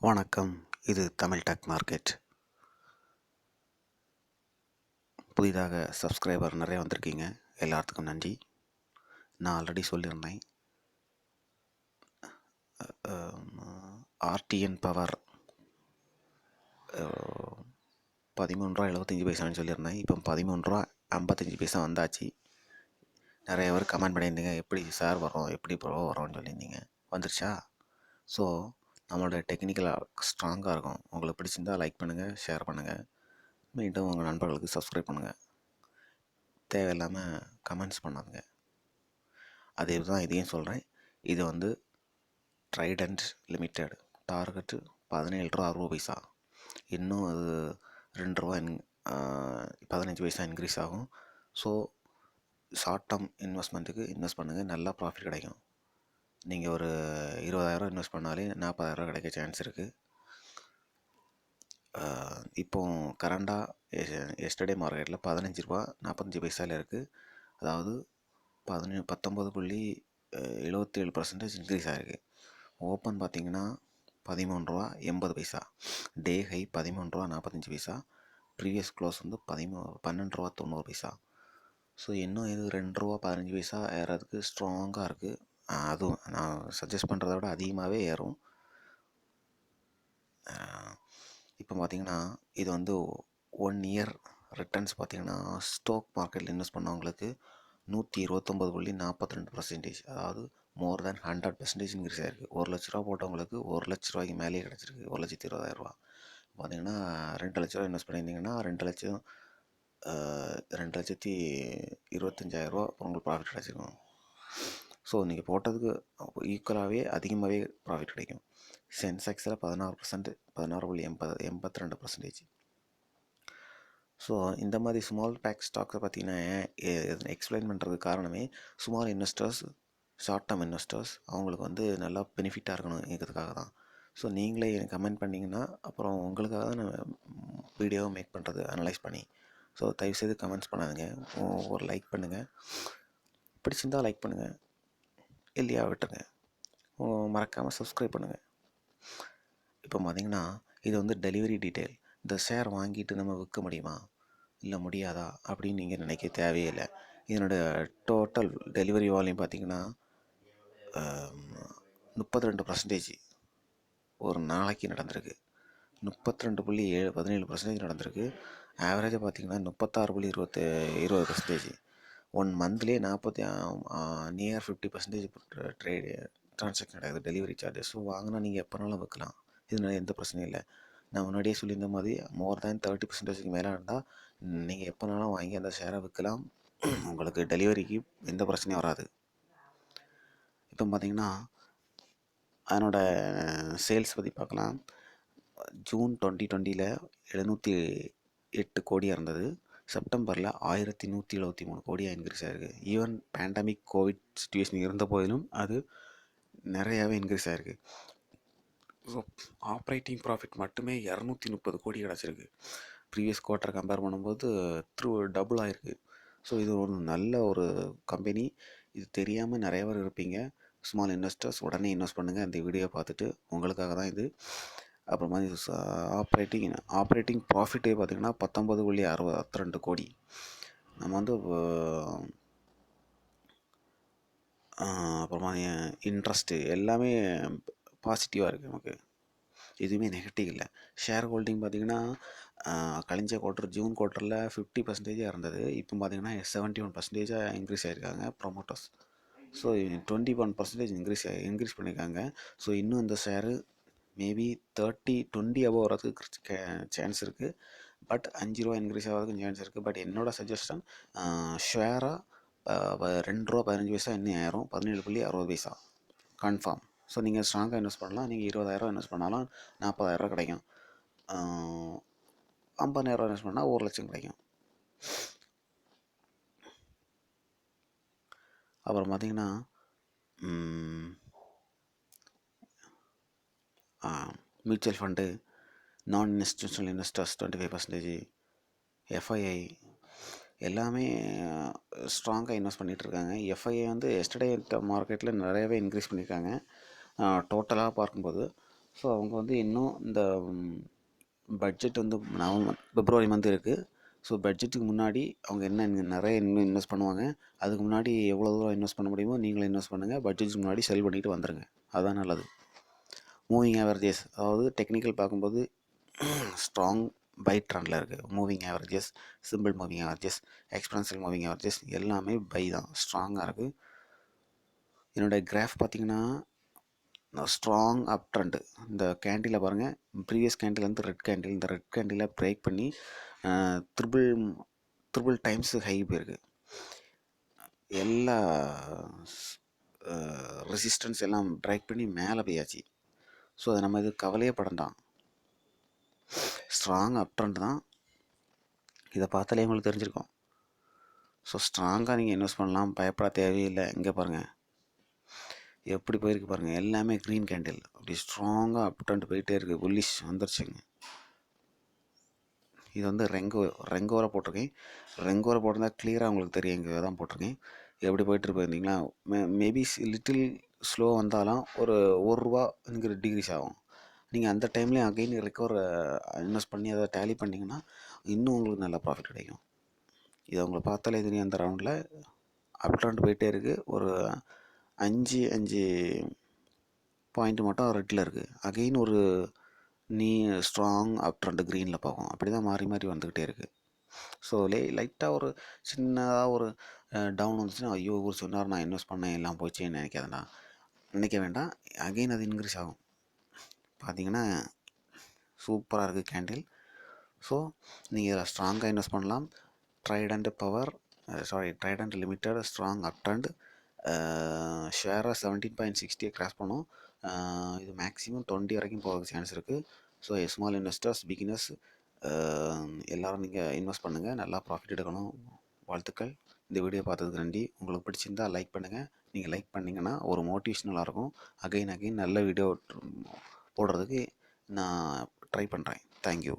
வணக்கம். இது Tamil tech market. புதிதாக சப்ஸ்கிரைபர் நிறைய வந்திருக்கீங்க. எல்லாத்துக்கும் நன்றி. நான் ஆல்ரெடி சொல்லியிருந்தேன், ஆர்டிஎன் பவர் 13.75 சொல்லியிருந்தேன். இப்போ 13.55 வந்தாச்சு. நிறைய பேர் கமெண்ட் பண்ணியிருந்தீங்க, எப்படி சார் வரும், எப்படி ப்ரோ வரும்னு சொல்லியிருந்தீங்க. வந்துருச்சா? ஸோ நம்மளோட டெக்னிக்கலாக ஸ்ட்ராங்காக இருக்கும். உங்களுக்கு பிடிச்சிருந்தா லைக் பண்ணுங்கள், ஷேர் பண்ணுங்கள், மீண்டும் உங்கள் நண்பர்களுக்கு சப்ஸ்கிரைப் பண்ணுங்கள். தேவையில்லாமல் கமெண்ட்ஸ் பண்ணாதுங்க. அதே தான் இதையும் சொல்கிறேன். இது வந்து ட்ரைடன்ட் லிமிடெட் டார்கெட்டு 17.60 ரூபா. இன்னும் அது 2 ரூபா 15 பைசா இன்க்ரீஸ் ஆகும். ஸோ ஷார்ட் டேர்ம் இன்வெஸ்ட்மெண்ட்டுக்கு இன்வெஸ்ட் பண்ணுங்கள், நல்லா ப்ராஃபிட் கிடைக்கும். நீங்கள் ஒரு 20,000 இன்வெஸ்ட் பண்ணாலே 40,000 கிடைக்க சான்ஸ் இருக்குது. இப்போ கரண்டாக எஸ்டர்டே மார்க்கெட்டில் 15 ரூபா 45 பைசாவில் இருக்குது. அதாவது 19.77% இன்க்ரீஸ் ஆகிருக்கு. ஓப்பன் பார்த்திங்கன்னா 13.80 ரூபா. டே ஹை 13.45 ரூபா. ப்ரீவியஸ் க்ளோஸ் வந்து 12.90 ரூபா. ஸோ இன்னும் இது 2 ரூபா 15 பைசா ஏறதுக்கு ஸ்ட்ராங்காக இருக்குது. அதுவும் நான் சஜஸ்ட் பண்ணுறத விட அதிகமாகவே ஏறும். இப்போ பார்த்திங்கன்னா இது வந்து 1 இயர் ரிட்டர்ன்ஸ் பார்த்திங்கன்னா ஸ்டாக் மார்க்கெட்டில் இன்வெஸ்ட் பண்ணவங்களுக்கு 129.42%, அதாவது மோர் தேன் 100% இன்க்ரீஸ் ஆகிருக்கு. 1,00,000 போட்டவங்களுக்கு 1,00,000 மேலேயே கிடச்சிருக்கு. 1,20,000 பார்த்திங்கன்னா 2,00,000 இன்வெஸ்ட் பண்ணியிருந்தீங்கன்னா 2,25,000 உங்களுக்கு ப்ராஃபிட் கிடச்சிருக்கும். ஸோ நீங்கள் போட்டதுக்கு ஈக்குவலாகவே அதிகமாகவே ப்ராஃபிட் கிடைக்கும். சென்செக்ஸில் 16%, 16.82%. ஸோ இந்த மாதிரி ஸ்மால் பேக் ஸ்டாக்ஸை பார்த்தீங்கன்னா எக்ஸ்பிளைன் பண்ணுறதுக்கு காரணமே small investors, short term investors அவங்களுக்கு வந்து நல்லா பெனிஃபிட்டாக இருக்கணுங்கிறதுக்காக தான். ஸோ நீங்களே எனக்கு கமெண்ட் பண்ணிங்கன்னா அப்புறம் உங்களுக்காக தான் நான் வீடியோவை மேக் பண்ணுறது, அனலைஸ் பண்ணி. ஸோ தயவுசெய்து கமெண்ட்ஸ் பண்ணாதுங்க, ஒரு லைக் பண்ணுங்கள். பிடிச்சிருந்தால் லைக் பண்ணுங்கள், இல்லையா விட்டுருங்க. மறக்காமல் சப்ஸ்கிரைப் பண்ணுங்கள். இப்போ பார்த்திங்கன்னா இது வந்து டெலிவரி டீட்டெயில். இந்த ஷேர் வாங்கிட்டு நம்ம விற்க முடியுமா இல்லை முடியாதா அப்படின்னு நீங்கள் நினைக்க தேவையில்லை. இதனுடைய டோட்டல் டெலிவரி வால்யூம் பார்த்திங்கன்னா 32% ஒரு நாளைக்கு நடந்திருக்கு. 32.17% நடந்திருக்கு. ஆவரேஜாக பார்த்திங்கன்னா 36.20%. 1 மந்த்லேயே நியர் 50% ட்ரேடு ட்ரான்சாக்ஷன் நடக்குது. Delivery charges. ஸோ வாங்கினா நீங்கள் எப்போனாலும் விற்கலாம். இதனால எந்த பிரச்சனையும் இல்லை. நான் முன்னாடியே சொல்லியிருந்த மாதிரி மோர் தேன் 30% மேலே இருந்தால் நீங்கள் எப்போனாலும் வாங்கி அந்த ஷேரை விற்கலாம். உங்களுக்கு டெலிவரிக்கு எந்த பிரச்சனையும் வராது. இப்போ பார்த்திங்கன்னா அதனோட சேல்ஸ் பற்றி பார்க்கலாம். ஜூன் 2020 708 கோடியாக இருந்தது. செப்டம்பரில் 1173 கோடியாக இன்க்ரீஸ் ஆகிருக்கு. ஈவன் பேண்டமிக் கோவிட் சுச்சுவேஷன் இருந்த போதிலும் அது நிறையாவே இன்க்ரீஸ் ஆகிருக்கு. ஸோ ஆப்ரேட்டிங் ப்ராஃபிட் மட்டுமே 230 கோடி கிடச்சிருக்கு. ப்ரீவியஸ் குவார்ட்டர் கம்பேர் பண்ணும்போது டபுள் ஆகிருக்கு. ஸோ இது ஒரு நல்ல ஒரு கம்பெனி. இது தெரியாமல் நிறைய பேர் இருப்பீங்க. ஸ்மால் இன்வெஸ்டர்ஸ் உடனே இன்வெஸ்ட் பண்ணுங்கள் இந்த வீடியோ பார்த்துட்டு. உங்களுக்காக தான் இது. அப்புறமா ஆப்ரேட்டிங் ப்ராஃபிட்டே பார்த்திங்கன்னா 19.62 கோடி. நம்ம வந்து அப்புறமா இன்ட்ரெஸ்ட்டு எல்லாமே பாசிட்டிவாக இருக்குது. நமக்கு எதுவுமே நெகட்டிவ் இல்லை. ஷேர் ஹோல்டிங் பார்த்திங்கன்னா கழிஞ்ச குவார்ட்டர் ஜூன் குவார்ட்டரில் 50% இருந்தது. இப்போ பார்த்திங்கன்னா 71% இன்க்ரீஸ் ஆகிருக்காங்க ப்ரொமோட்டர்ஸ். ஸோ 21% இன்க்ரீஸ் பண்ணியிருக்காங்க. ஸோ இன்னும் இந்த ஷேரு மேபி 20 above வரதுக்கு சான்ஸ் இருக்குது. பட் 5 ரூபா இன்க்ரீஸ் ஆகிறதுக்கு சான்ஸ் இருக்குது. பட் என்னோடய சஜஷன் ஷேராக 2 ரூபா 15 பைசா இன்னும் ஏறும். 17.60 கன்ஃபார்ம். ஸோ நீங்கள் ஸ்ட்ராங்காக இன்வெஸ்ட் பண்ணலாம். நீங்கள் 20,000 இன்வெஸ்ட் பண்ணாலும் 40,000 கிடைக்கும். 50,000 இன்வெஸ்ட் பண்ணால் 1,00,000 கிடைக்கும். அப்புறம் பார்த்திங்கன்னா மியூச்சுவல் ஃபண்டு, நான் இன்ஸ்டியூஷனல் இன்வெஸ்டர்ஸ் 25%, எஃப்ஐஐ எல்லாமே ஸ்ட்ராங்காக இன்வெஸ்ட் பண்ணிகிட்ருக்காங்க. எஃப்ஐஐ வந்து எஸ்டர்டே மார்க்கெட்டில் நிறையவே இன்க்ரீஸ் பண்ணியிருக்காங்க. டோட்டலாக பார்க்கும்போது ஸோ அவங்க வந்து இன்னும் இந்த பட்ஜெட் வந்து பிப்ரவரி மந்த் இருக்குது. ஸோ பட்ஜெட்டுக்கு முன்னாடி அவங்க நிறைய இன்வெஸ்ட் பண்ணுவாங்க. அதுக்கு முன்னாடி எவ்வளோ தூரம் இன்வெஸ்ட் பண்ண முடியுமோ நீங்களும் இன்வெஸ்ட் பண்ணுங்கள். பட்ஜெட்டுக்கு முன்னாடி செல் பண்ணிவிட்டு வந்துடுங்க. அதுதான் நல்லது. மூவிங் ஆவரேஜஸ், அதாவது டெக்னிக்கல் பார்க்கும்போது ஸ்ட்ராங் பை ட்ரெண்டில் இருக்குது. Moving averages, simple moving averages, expensive moving averages எல்லாமே பை தான், ஸ்ட்ராங்காக இருக்குது. என்னோடய கிராஃப் பார்த்திங்கன்னா ஸ்ட்ராங் அப் ட்ரெண்டு. இந்த கேண்டிலில் பாருங்கள், ப்ரீவியஸ் கேண்டில் ரெட் கேண்டில், இந்த ரெட் கேண்டிலை பிரேக் பண்ணி ட்ரிபிள் டைம்ஸ் ஹை போயிருக்கு. எல்லா ரெசிஸ்டன்ஸ் எல்லாம் பிரேக் பண்ணி மேலே போயாச்சு. ஸோ அதை நம்ம இது கவலையே படண்டாம். ஸ்ட்ராங் அப் ட்ரெண்ட் தான், இதை பார்த்தாலே உங்களுக்கு தெரிஞ்சிருக்கும். ஸோ ஸ்ட்ராங்காக நீங்கள் இன்வெஸ்ட் பண்ணலாம், பயப்பட தேவையில்லை. இங்கே பாருங்கள் எப்படி போயிருக்கு பாருங்கள், எல்லாமே க்ரீன் கேண்டில், அப்படி ஸ்ட்ராங்காக அப் ட்ரெண்ட் போயிட்டே இருக்குது. புல்லிஷ் வந்துருச்சுங்க. இது வந்து ரெங்கோரை போட்டிருக்கேன். ரெங்கோரை போட்டிருந்தா கிளியராக உங்களுக்கு தெரியும், இங்கே தான் போட்டிருக்கேன். எப்படி போயிட்டு போயிருந்தீங்களா, மேபி லிட்டில் ஸ்லோ வந்தாலும் ஒரு ரூபா இங்கே டிகிரிஸ் ஆகும். நீங்கள் அந்த டைம்லேயும் அகைன் ரெக்கவர் இன்வெஸ்ட் பண்ணி அதை டேலி பண்ணிங்கன்னா இன்னும் உங்களுக்கு நல்ல ப்ராஃபிட் கிடைக்கும். இதை உங்களை பார்த்தாலே தெரியும், அந்த ரவுண்டில் அப் ட்ரெண்ட் போயிட்டே இருக்குது. ஒரு 5 பாயிண்ட் மட்டும் ரெட்டில் இருக்குது. அகெயின் ஒரு ஸ்ட்ராங் அப் ட்ரெண்ட் க்ரீனில் போகும். அப்படி தான் மாறி மாறி வந்துக்கிட்டே இருக்குது. ஸோ லைட்டாக ஒரு சின்னதாக ஒரு டவுன் வந்துச்சுன்னா, ஐயோ ஒரு சொன்னார் நான் இன்வெஸ்ட் பண்ணேன் எல்லாம் போச்சேன்னு நினைக்க வேண்டாம். அகெயின் அது இன்க்ரீஸ் ஆகும். பார்த்தீங்கன்னா சூப்பராக இருக்குது கேண்டில். ஸோ நீங்கள் இதில் ஸ்ட்ராங்காக இன்வெஸ்ட் பண்ணலாம். Trident Limited strong up trend. ஷேராக 17.60 கிராஸ் பண்ணும். இது மேக்ஸிமம் 20 வரைக்கும் போகிறதுக்கு சான்ஸ் இருக்குது. ஸோ ஸ்மால் இன்வெஸ்டர்ஸ், பிகினர்ஸ் எல்லோரும் நீங்கள் இன்வெஸ்ட் பண்ணுங்கள், நல்லா ப்ராஃபிட் எடுக்கணும். வாழ்த்துக்கள். இந்த வீடியோ பார்த்ததுக்கு நன்றி. உங்களுக்கு பிடிச்சிருந்தால் லைக் பண்ணுங்கள். நீங்கள் லைக் பண்ணிங்கன்னா ஒரு மோட்டிவேஷனலாக இருக்கும். அகைன் நல்ல வீடியோ போடுறதுக்கு நான் ட்ரை பண்ணுறேன். தேங்க்யூ.